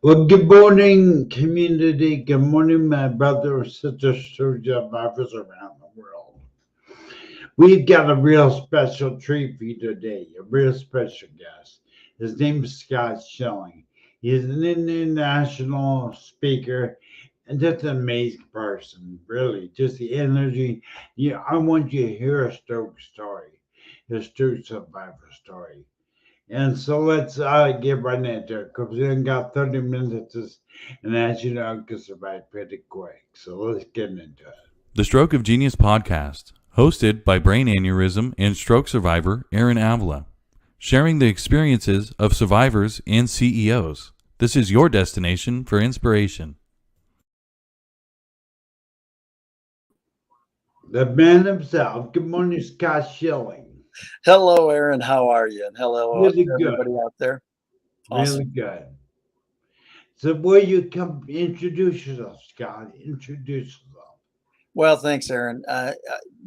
Well, good morning, community. Good morning, my brother and sister survivors around the world. We've got a real special treat for you today, a real special guest. His name is Scott Schilling. He's an international speaker and just an amazing person, really. Just the energy. Yeah, I want you to hear a stroke story, his stroke survivor story. And so let's get right into it because we only got 30 minutes. And as you know, it can survive pretty quick. So let's get into it. The Stroke of Genius podcast, hosted by brain aneurysm and stroke survivor Aaron Avila, sharing the experiences of survivors and CEOs. This is your destination for inspiration. The man himself. Good morning, Scott Schilling. Hello, Aaron. How are you? And hello, Really good. everybody out there. Really Awesome. good. So, will you come introduce yourself, Scott? Introduce yourself. Well, thanks, Aaron.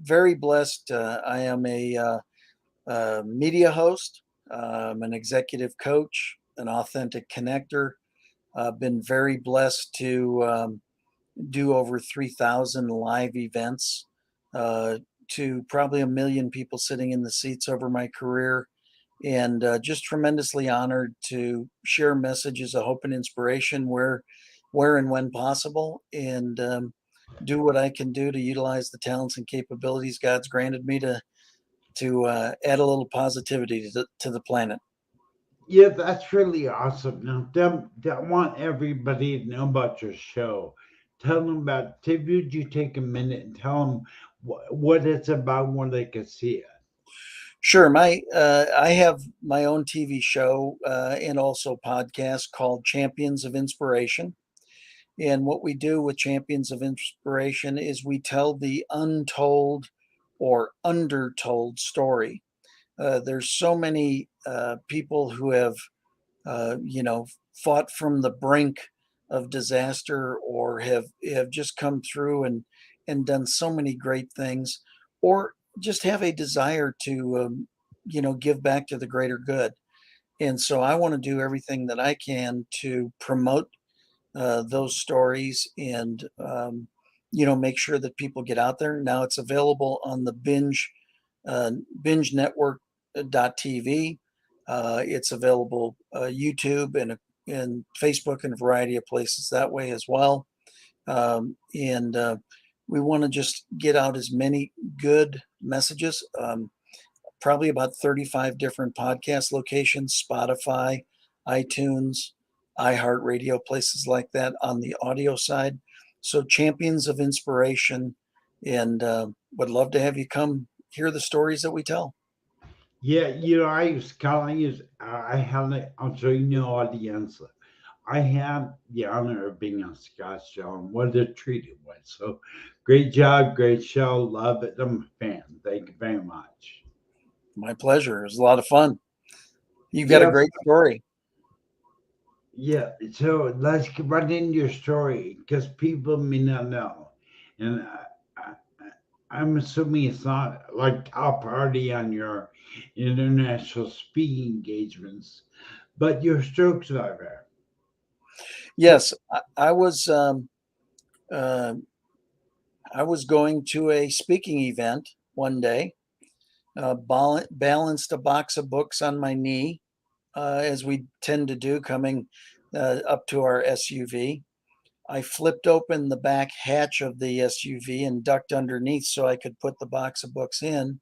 Very blessed. I am a media host. I'm an executive coach, an authentic connector. I've been very blessed to do over 3,000 live events to probably a million people sitting in the seats over my career. And just tremendously honored to share messages of hope and inspiration where and when possible, and do what I can do to utilize the talents and capabilities God's granted me to add a little positivity to the planet. Yeah, that's really awesome. Now, I want everybody to know about your show. Tell them about. Would you take a minute and tell them what it's about when they can see it? Sure, my I have my own TV show and also podcast called Champions of Inspiration. And what we do with Champions of Inspiration is we tell the untold or undertold story. There's so many people who have, fought from the brink of disaster, or have just come through and done so many great things, or just have a desire to, give back to the greater good. And so I want to do everything that I can to promote those stories and make sure that people get out there. Now it's available on the binge network TV. It's available YouTube and Facebook and a variety of places that way as well. And we want to just get out as many good messages. Probably about 35 different podcast locations, Spotify, iTunes, iHeartRadio, places like that on the audio side. So, Champions of Inspiration, and would love to have you come hear the stories that we tell. Yeah, I was calling you. I have. I'm sure you know audience. I have the honor of being on Scott's show, and what a treat it was. So, great job, great show, love it. I'm a fan. Thank you very much. My pleasure. It was a lot of fun. You've got a Yeah, great story. yeah. So let's get right into your story because people may not know, and I, I'm assuming it's not like top party on your international speaking engagements, but you're a stroke survivor. So, Yes, uh, I was going to a speaking event one day, balanced a box of books on my knee, as we tend to do coming up to our SUV. I flipped open the back hatch of the SUV and ducked underneath so I could put the box of books in.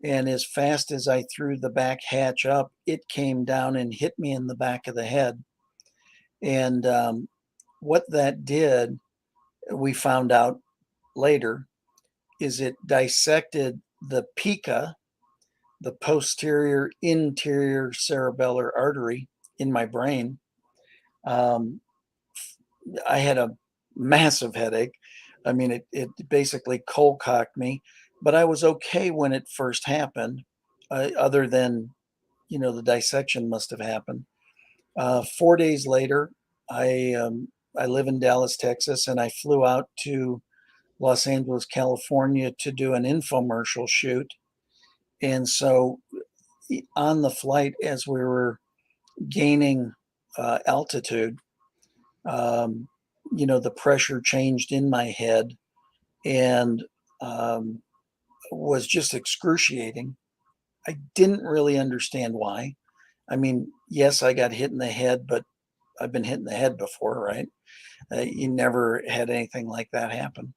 And as fast as I threw the back hatch up, it came down and hit me in the back of the head. And what that did, we found out later, is it dissected the pica, the posterior interior cerebellar artery in my brain. Um, I had a massive headache. I mean, it basically cold cocked me, but I was okay when it first happened, other than, the dissection must have happened. 4 days later, I, um, I live in Dallas, Texas, and I flew out to Los Angeles, California to do an infomercial shoot. And so on the flight, as we were gaining altitude, The pressure changed in my head and was just excruciating. I didn't really understand why. I mean, yes, I got hit in the head, but I've been hit in the head before, right? You never had anything like that happen.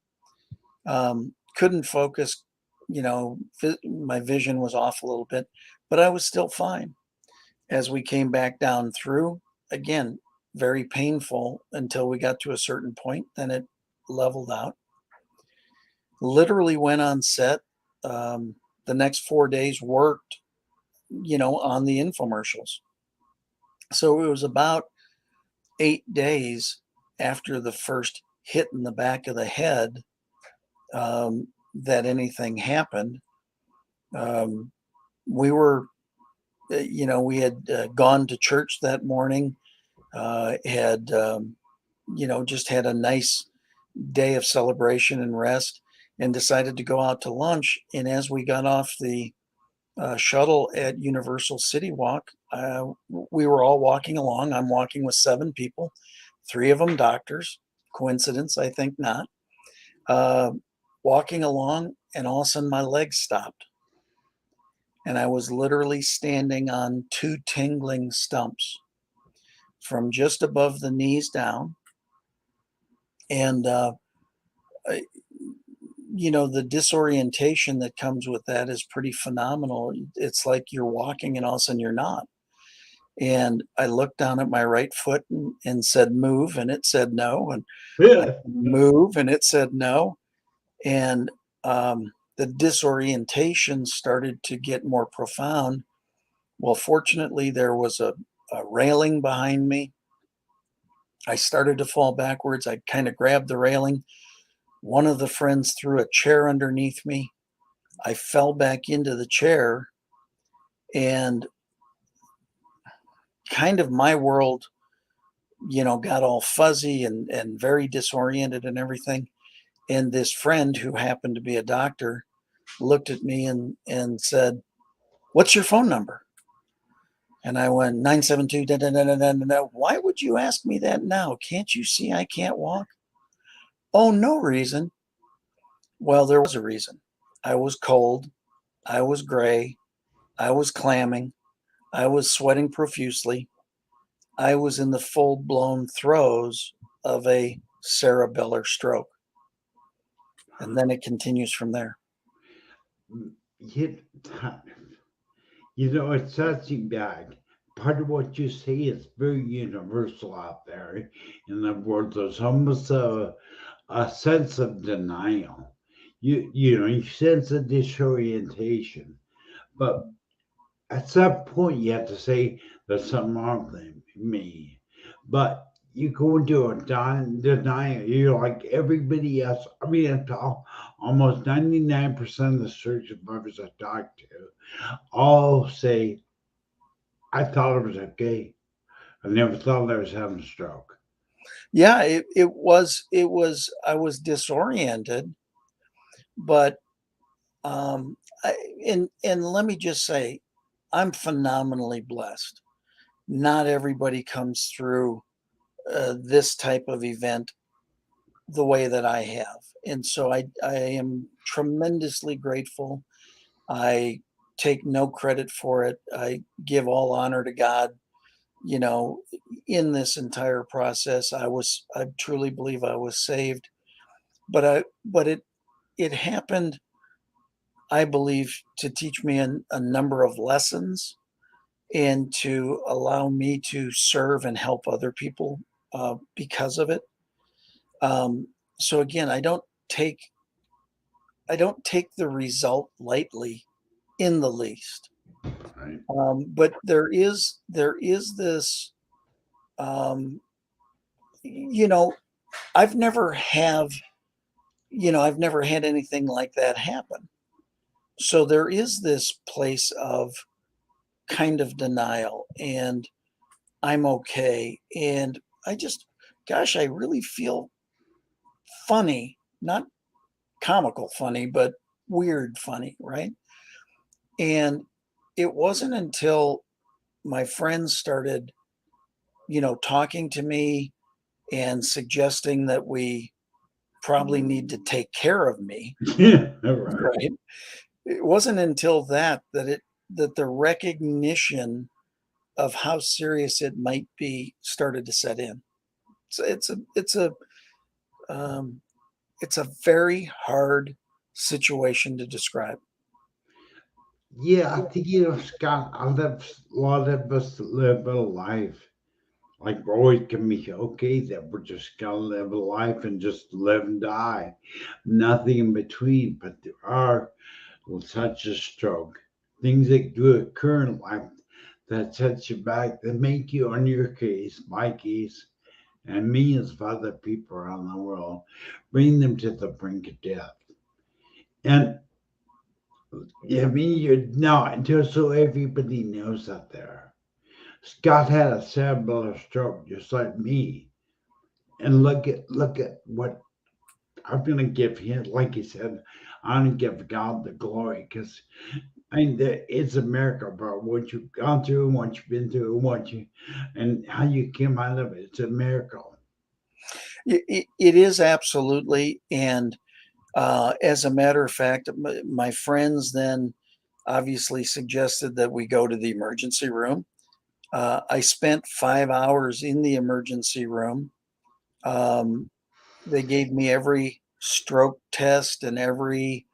Couldn't focus, my vision was off a little bit, but I was still fine. As we came back down through, again, very painful until we got to a certain point, then it leveled out. Literally went on set. The next 4 days worked, on the infomercials. So it was about 8 days after the first hit in the back of the head that anything happened. We were, we had gone to church that morning, had, just had a nice day of celebration and rest, and decided to go out to lunch. And as we got off the shuttle at Universal City Walk, we were all walking along. I'm walking with 7 people, 3 of them doctors. Coincidence? I think not. Walking along, and all of a sudden my legs stopped. And I was literally standing on 2 tingling stumps from just above the knees down. And, the disorientation that comes with that is pretty phenomenal. It's like you're walking and all of a sudden you're not. And I looked down at my right foot and said, move, and it said no. And I move, and it said no. And the disorientation started to get more profound. Well, fortunately, there was a railing behind me. I started to fall backwards. I kind of grabbed the railing. One of the friends threw a chair underneath me. I fell back into the chair, and kind of my world, got all fuzzy and very disoriented and everything. And this friend, who happened to be a doctor, looked at me and said, "What's your phone number?" And I went, 972, da, da, da, da, da, da. Why would you ask me that now? Can't you see I can't walk? Oh, no reason. Well, there was a reason. I was cold. I was gray. I was clamming. I was sweating profusely. I was in the full-blown throes of a cerebellar stroke. And then it continues from there. It's touching back. Part of what you say is very universal out there in the world. There's almost a sense of denial. You sense a disorientation, but at some point you have to say there's something wrong with me. But you go into a denial. You're like everybody else. I mean, it's almost 99% of the stroke survivors I talk to all say, I thought it was okay. I never thought I was having a stroke. Yeah, it was, I was disoriented, but and let me just say, I'm phenomenally blessed. Not everybody comes through this type of event the way that I have. And so I am tremendously grateful. I take no credit for it. I give all honor to God. In this entire process, I truly believe I was saved. But it happened, I believe, to teach me a number of lessons and to allow me to serve and help other people because of it. So again, I don't take the result lightly in the least. Right. But there is this, um, you know, I've never have, I've never had anything like that happen. So there is this place of kind of denial, and I'm okay. And gosh, I really feel funny, not comical funny, but weird funny, right? And it wasn't until my friends started, talking to me and suggesting that we probably need to take care of me. Yeah, right. Right. It wasn't until that the recognition of how serious it might be started to set in. So um, it's a very hard situation to describe. Yeah, I think, Scott, a lot of us live a life like we're always gonna be okay, that we're just gonna live a life and just live and die. Nothing in between, but there are such a stroke. Things that do occur in life that set you back, that make you, on your case, my case, and millions of other people around the world, bring them to the brink of death. And yeah, I mean, you're not, just so everybody knows out there. Scott had a cerebral stroke just like me. And look at what I'm gonna give him. Like he said, I'm gonna give God the glory, because I mean it's a miracle, bro. What you've gone through, what you've been through, and how you came out of it. It's a miracle. It is absolutely. And as a matter of fact, my friends then obviously suggested that we go to the emergency room. I spent 5 hours in the emergency room. They gave me every stroke test and everything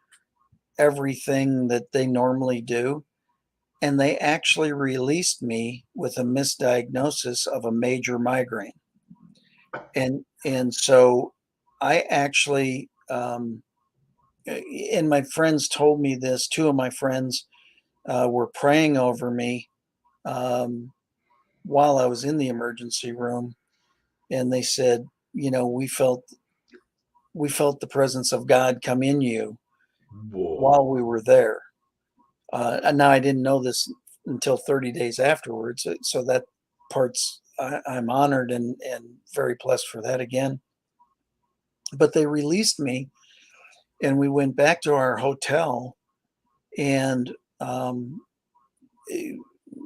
that they normally do, and they actually released me with a misdiagnosis of a major migraine. And so I actually and my friends told me this. Two of my friends were praying over me um, while I was in the emergency room, and they said, we felt the presence of God come in you Whoa. while we were there. And now I didn't know this until 30 days afterwards. So that part's I'm honored and very blessed for that again. But they released me, and we went back to our hotel, and um,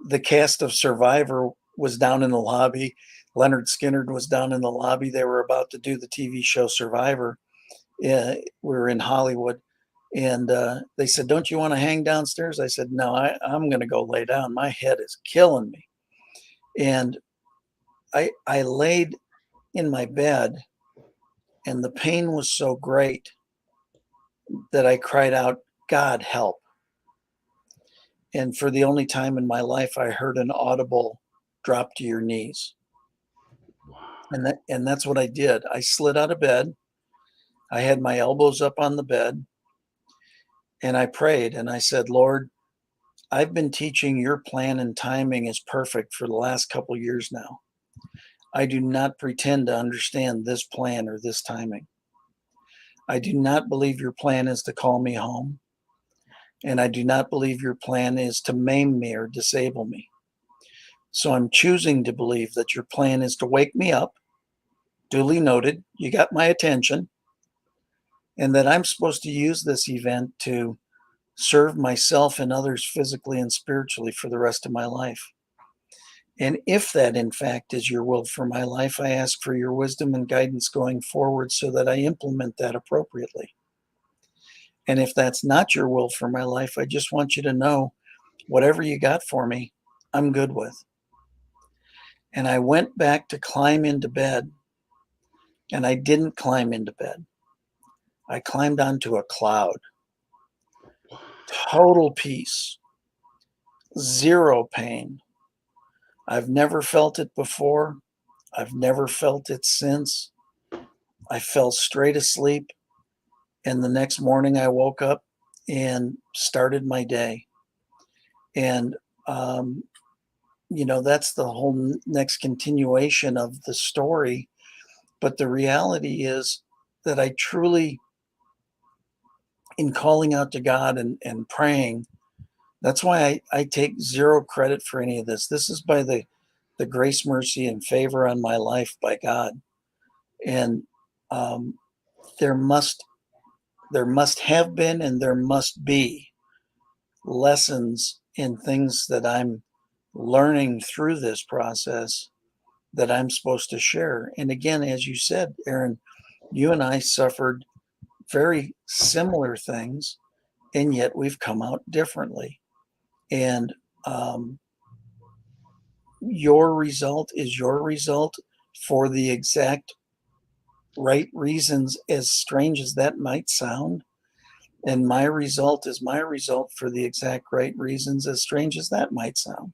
the cast of Survivor was down in the lobby. Leonard Skinnard was down in the lobby. They were about to do the TV show Survivor. We were in Hollywood, and they said, "Don't you want to hang downstairs?" I said, "No, I'm going to go lay down. My head is killing me." And I laid in my bed, and the pain was so great that I cried out, "God help!" And for the only time in my life, I heard an audible drop to your knees. And that's what I did. I slid out of bed. I had my elbows up on the bed, and I prayed, and I said, "Lord, I've been teaching your plan and timing is perfect for the last couple years now. I do not pretend to understand this plan or this timing. I do not believe your plan is to call me home, and I do not believe your plan is to maim me or disable me. So I'm choosing to believe that your plan is to wake me up, duly noted, you got my attention, and that I'm supposed to use this event to serve myself and others physically and spiritually for the rest of my life. And if that, in fact, is your will for my life, I ask for your wisdom and guidance going forward so that I implement that appropriately. And if that's not your will for my life, I just want you to know whatever you got for me, I'm good with." And I went back to climb into bed, and I didn't climb into bed. I climbed onto a cloud. Total peace, zero pain. I've never felt it before. I've never felt it since. I fell straight asleep, and the next morning I woke up and started my day. And, um, that's the whole next continuation of the story. But the reality is that I truly, in calling out to God and praying, that's why I take zero credit for any of this. This is by the grace, mercy, and favor on my life by God. And um, there must have been and there must be lessons in things that I'm learning through this process that I'm supposed to share. And again, as you said, Aaron, you and I suffered very similar things, and yet we've come out differently. And your result is your result for the exact right reasons, as strange as that might sound. And my result is my result for the exact right reasons, as strange as that might sound.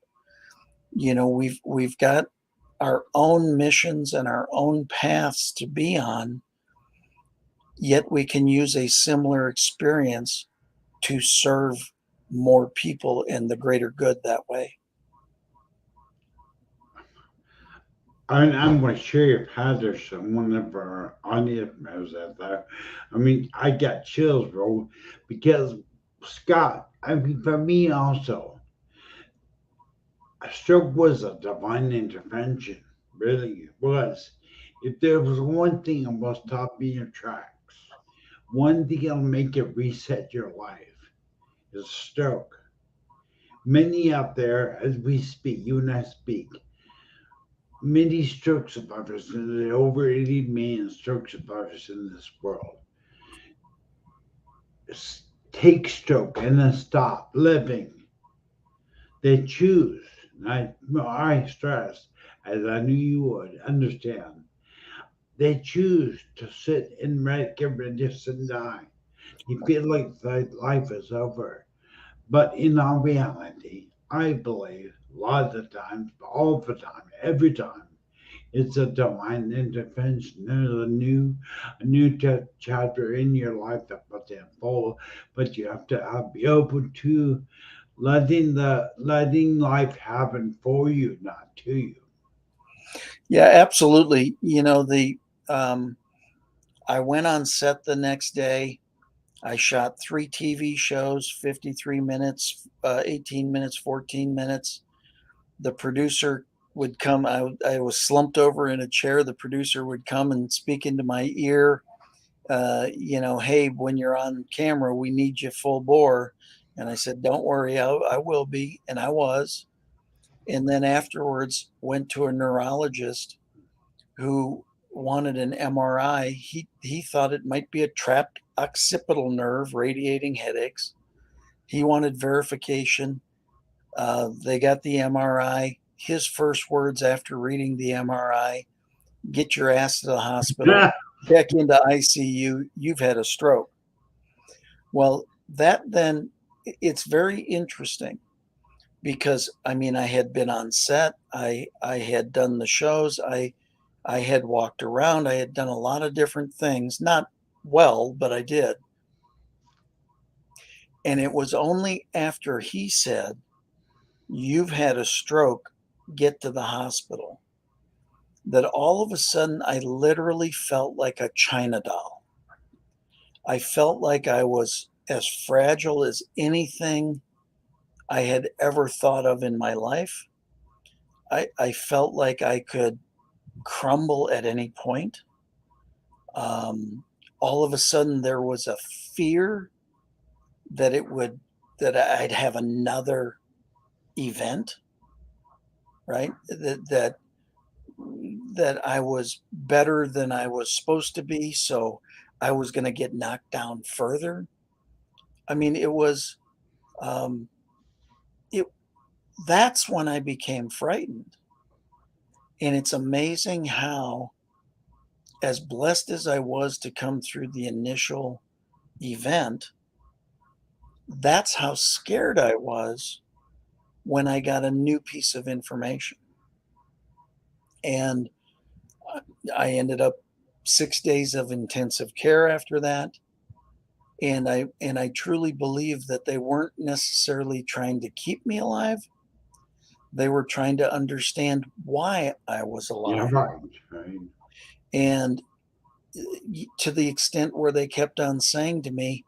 We've got our own missions and our own paths to be on, yet we can use a similar experience to serve more people and the greater good that way. I'm with Sheriff Patterson, one of our audience members at that. I mean, I got chills, bro, because Scott, I mean, for me also, a stroke was a divine intervention. Really, it was. If there was one thing that will stop me in your tracks, one thing that'll make it reset your life is a stroke. Many out there, as we speak, you and I speak, many stroke survivors, and there are over 80 million stroke survivors in this world, take stroke and then stop living. They choose, and I stress, as I knew you would understand, they choose to sit and get ready and die. You feel like life is over. But in our reality, I believe a lot of the times, all the time, every time, it's a divine intervention. There's a new chapter in your life that puts in full, but you have to be open to letting life happen for you, not to you. Yeah, absolutely. I went on set the next day. I shot 3 TV shows, 53 minutes, 18 minutes, 14 minutes. The producer would come. I was slumped over in a chair. The producer would come and speak into my ear. Hey, when you're on camera, we need you full bore. And I said, don't worry, I will be. And I was. And then afterwards, went to a neurologist who wanted an MRI. He thought it might be a trapped occipital nerve radiating headaches. He wanted verification. They got the MRI. His first words after reading the MRI: "Get your ass to the hospital. Check into ICU. You've had a stroke." Well, it's very interesting because I mean I had been on set. I had done the shows. I had walked around. I had done a lot of different things, not well, but I did. And it was only after he said, "You've had a stroke, get to the hospital," that all of a sudden I literally felt like a China doll. I felt like I was as fragile as anything I had ever thought of in my life. I felt like I could crumble at any point. All of a sudden, there was a fear that that I'd have another event, right? That I was better than I was supposed to be, so I was going to get knocked down further. I mean, um, it. That's when I became frightened, and it's amazing how, as blessed as I was to come through the initial event, that's how scared I was when I got a new piece of information. And I ended up 6 days of intensive care after that. And I truly believe that they weren't necessarily trying to keep me alive. They were trying to understand why I was Yeah, alive. right. And to the extent where they kept on saying to me,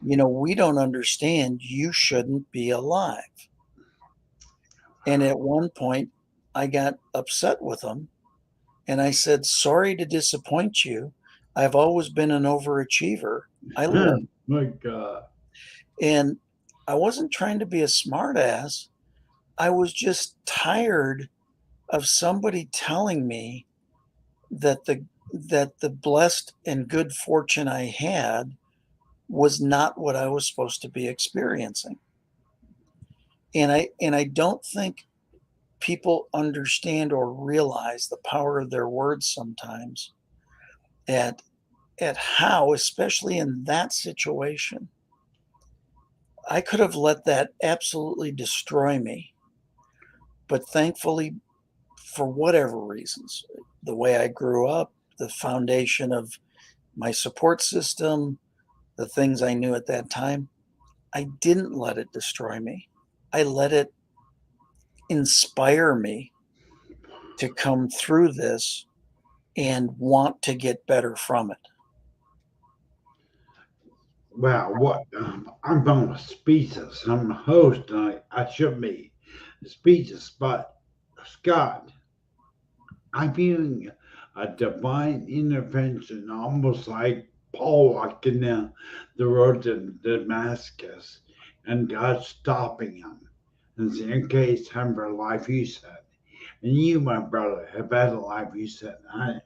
we don't understand. You shouldn't be alive. And at one point, I got upset with them. And I said, sorry to disappoint you. I've always been an overachiever. I learned. My God. And I wasn't trying to be a smartass. I was just tired of somebody telling me that the blessed and good fortune I had was not what I was supposed to be experiencing. And I don't think people understand or realize the power of their words sometimes at how, especially in that situation, I could have let that absolutely destroy me. But thankfully, for whatever reasons, the way I grew up, the foundation of my support system, the things I knew at that time, I didn't let it destroy me. I let it inspire me to come through this and want to get better from it. Well, what I'm on speechless. I'm a host, and I should be speechless. But Scott, I'm feeling a divine intervention, almost like Paul walking down the road to Damascus, and God stopping him and saying, "Okay, it's time for a life you said." And you, my brother, have had a life you said. I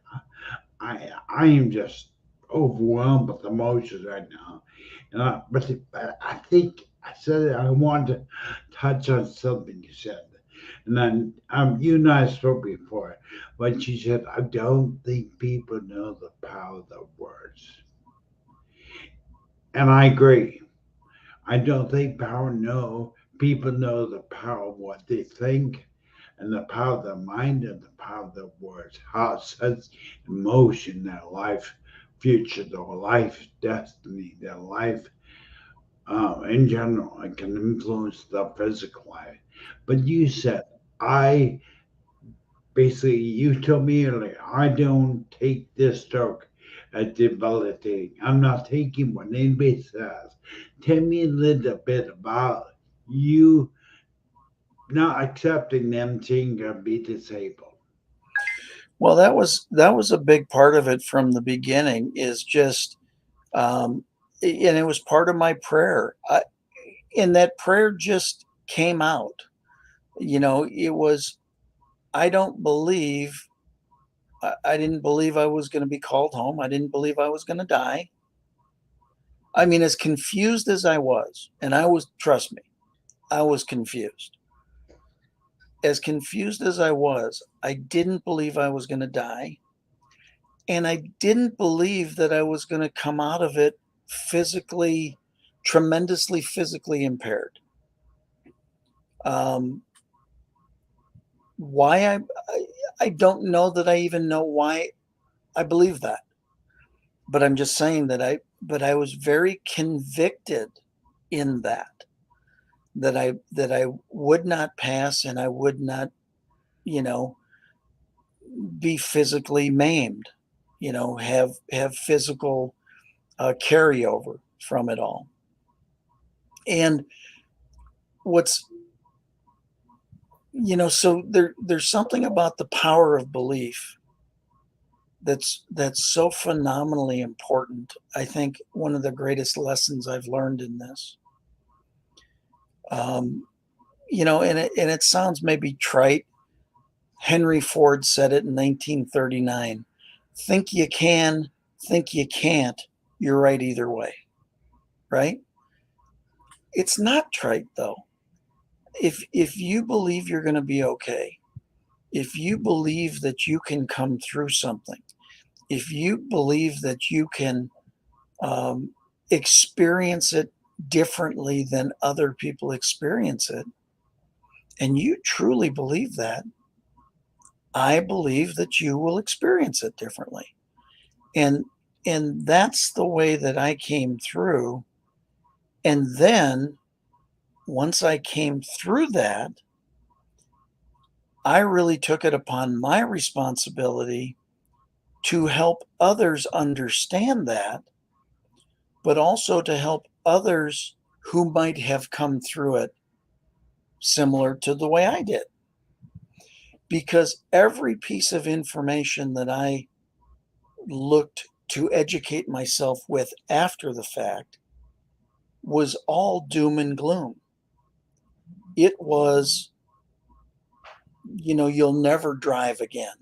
am just overwhelmed with emotions right now. But I think I said I wanted to touch on something you said. And then you and I spoke before when she said, I don't think people know the power of the words. And I agree. I don't think people know the power of what they think and the power of their mind and the power of their words, how it sets in motion their life future, their life destiny, their life in general. It can influence the physical life. But you said, I basically, you told me earlier, I don't take this stroke as debilitating. I'm not taking what anybody says. Tell me a little bit about you not accepting them saying you're be disabled. Well, that was a big part of it from the beginning. Is just, and it was part of my prayer. And that prayer just came out. It was. I don't believe. I didn't believe I was going to be called home. I didn't believe I was going to die. I mean, as confused as I was, and I was, trust me, I was confused. As confused as I didn't believe I was going to die. And I didn't believe that I was going to come out of it physically, tremendously physically impaired. Um, why I don't know that I even know why I believe that, but I'm just saying but I was very convicted in that I would not pass and I would not, you know, be physically maimed, have physical carryover from it all. And what's so there's something about the power of belief that's so phenomenally important. I think one of the greatest lessons I've learned in this, and it sounds maybe trite. Henry Ford said it in 1939: think you can, think you can't, you're right either way. Right? It's not trite though. If you believe you're going to be okay, if you believe that you can come through something, if you believe that you can experience it differently than other people experience it, and you truly believe that, I believe that you will experience it differently. And that's the way that I came through. And then once I came through that, I really took it upon my responsibility to help others understand that, but also to help others who might have come through it similar to the way I did. Because every piece of information that I looked to educate myself with after the fact was all doom and gloom. It was you'll never drive again.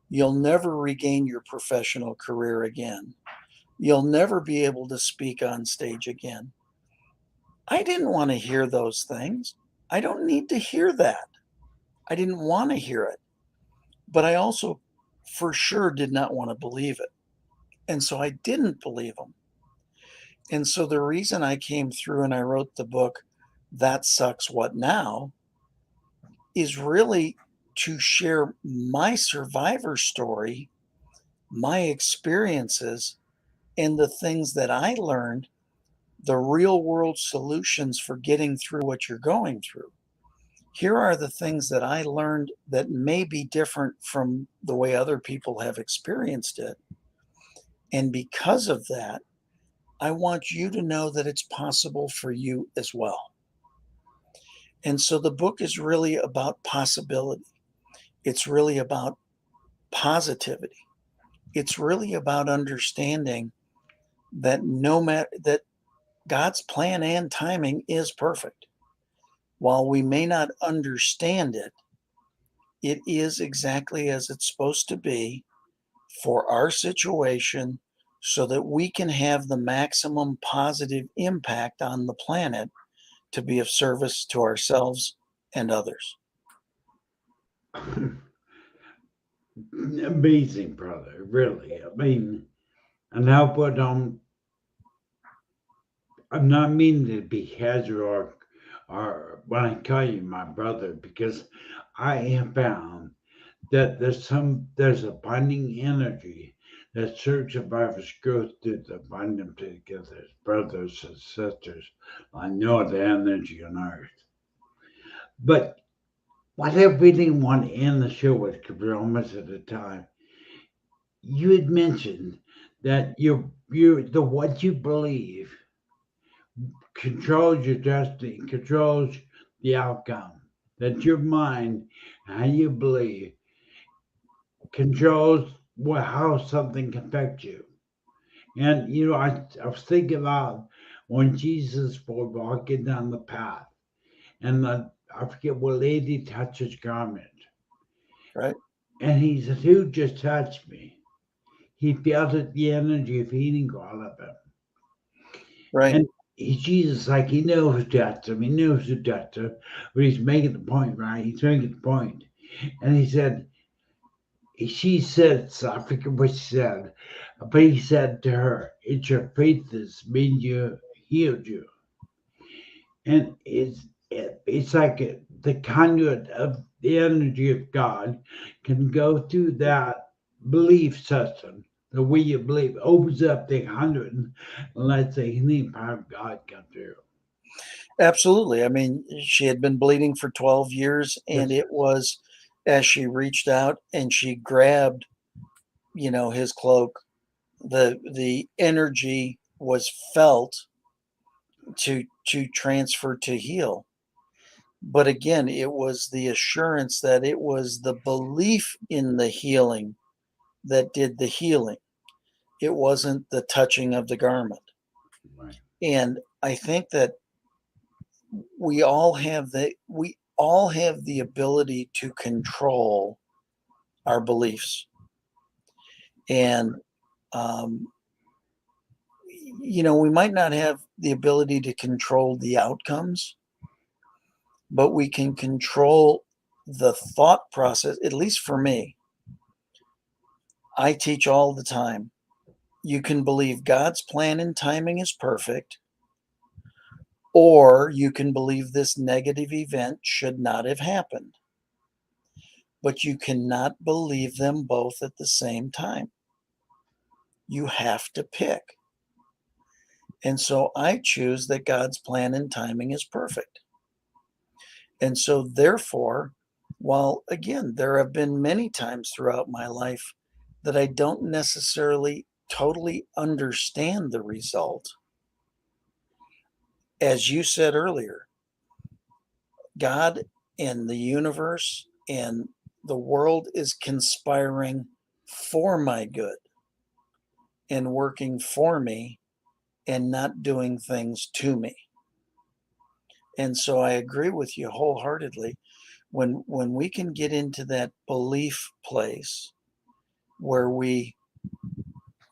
You'll never regain your professional career again. You'll never be able to speak on stage again. I didn't want to hear those things. I don't need to hear that. I didn't want to hear it. But I also for sure did not want to believe it. And so I didn't believe them. And so the reason I came through and I wrote the book, That Sucks, What Now, is really to share my survivor story, my experiences, and the things that I learned, the real world solutions for getting through what you're going through. Here are the things that I learned that may be different from the way other people have experienced it. And because of that, I want you to know that it's possible for you as well. And so the book is really about possibility. It's really about positivity. It's really about understanding that no matter that God's plan and timing is perfect. While we may not understand it, it is exactly as it's supposed to be for our situation so that we can have the maximum positive impact on the planet to be of service to ourselves and others. Amazing, brother. Really. I mean, and how put on. I'm not meaning to be casual or when I call you my brother because I have found that there's a binding energy that church survivors go through to bind them together as brothers and sisters. I know the energy on earth. But what I really want to end the show with, because we're almost at the time, you had mentioned that the what you believe controls your destiny, controls the outcome. That your mind, how you believe, controls how something can affect you. And I was thinking about when Jesus was walking down the path, and I forget what lady touched his garment, Right? and he said, "Who just touched me?" He felt it, the energy of healing all of him. Right. And Jesus, like he knows who touched him, he knows who touched him, but he's making the point, right? He's making the point. And he said, she said, so I forget what she said, but he said to her, "It's your faith that's made you, healed you." And it's like the conduit of the energy of God can go through that belief system. The way you believe opens up the conduit and lets the healing power of God come through. Absolutely. I mean, she had been bleeding for 12 years, and Yes. it was as she reached out and she grabbed, his cloak, the energy was felt to transfer to heal. But again, it was the assurance that it was the belief in the healing that did the healing. It wasn't the touching of the garment. Right. And I think that we all have the ability to control our beliefs. And um, we might not have the ability to control the outcomes, but we can control the thought process. At least for me, I teach all the time. You can believe God's plan and timing is perfect, or you can believe this negative event should not have happened. But you cannot believe them both at the same time. You have to pick. And so I choose that God's plan and timing is perfect. And so, therefore, while again, there have been many times throughout my life that I don't necessarily totally understand the result, as you said earlier, God and the universe and the world is conspiring for my good and working for me and not doing things to me. And so I agree with you wholeheartedly. When we can get into that belief place where we,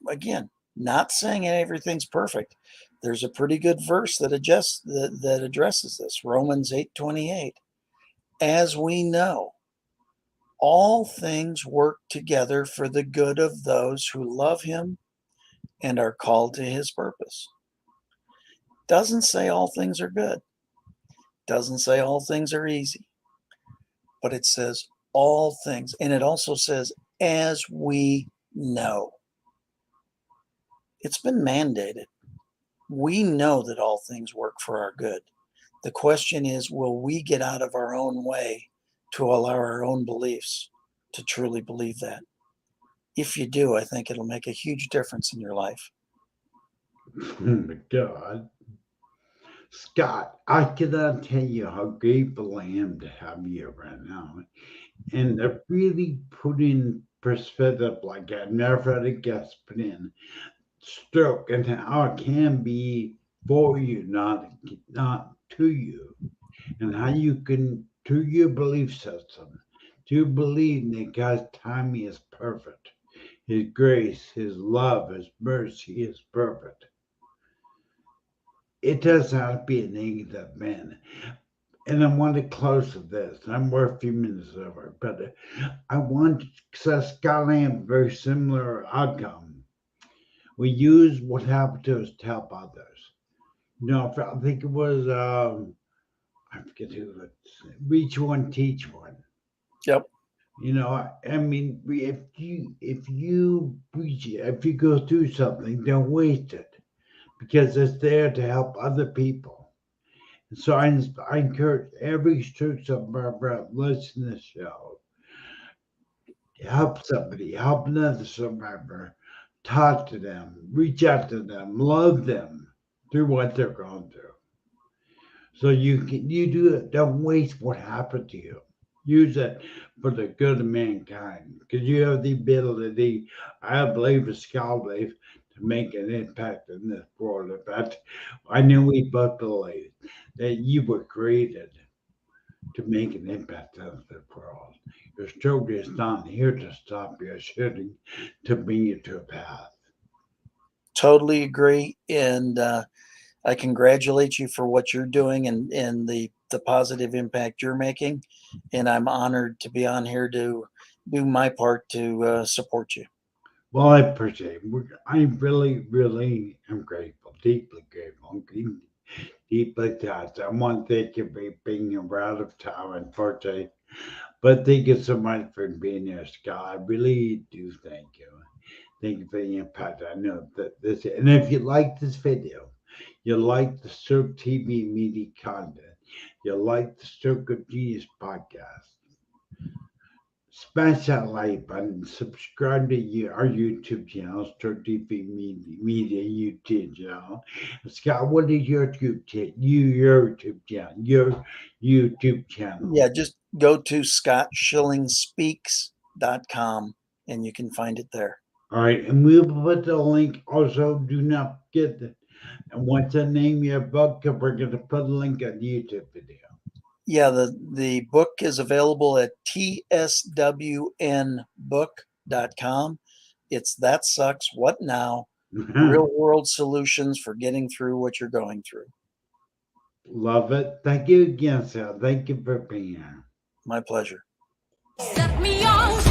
again, not saying everything's perfect. There's a pretty good verse that addresses this. Romans 8:28. As we know, all things work together for the good of those who love him and are called to his purpose. Doesn't say all things are good. Doesn't say all things are easy. But it says all things. And it also says, as we know. It's been mandated. We know that all things work for our good. The question is, will we get out of our own way to allow our own beliefs to truly believe that? If you do, I think it'll make a huge difference in your life. Oh my God. Scott, I cannot tell you how grateful I am to have you right now. And to really put in perspective, like I've never had a guest put in stroke and how it can be for you, not to you, and how you can, through your belief system, to believe that God's timing is perfect. His grace, His love, His mercy is perfect. It doesn't have to be a negative, man. And I want to close with this. We're a few minutes over, but I want, because Scott and I have a very similar outcome. We use what happened to us to help others. I think it was, I forget who, reach one, teach one. Yep. I mean, if you go through something, don't waste it, because it's there to help other people. So I encourage every church survivor listen to the show. Help somebody, help another survivor, talk to them, reach out to them, love them through what they're going through. So you do it. Don't waste what happened to you. Use it for the good of mankind, because you have the ability, I believe, as scholarly, to make an impact in this world. In fact, I know we both believe that you were created to make an impact in the world. Your story is not here to stop you, it's here to bring you to a path. Totally agree. And I congratulate you for what you're doing and the positive impact you're making. And I'm honored to be on here to do my part to support you. Well, I appreciate it. I really, really am grateful, deeply grateful, deeply touched. I want to thank you for being out of time, unfortunately. But thank you so much for being here, Scott. I really do thank you. Thank you for the impact. I know that this, and if you like this video, you like the Stroke TV media content, you like the Stroke of Genius podcast, smash that like button, subscribe to our YouTube channel, Stroke TV Media YouTube channel. Scott, what is your YouTube channel? Your YouTube channel. Yeah, just go to scottschillingspeaks.com and you can find it there. All right, and we'll put the link. Also, do not forget that. And what's the name of your book? We're going to put a link on the YouTube video. Yeah, the book is available at tswnbook.com. It's That Sucks, What Now? Real world solutions for getting through what you're going through. Love it. Thank you again, Sal. Thank you for being here. My pleasure. Set me on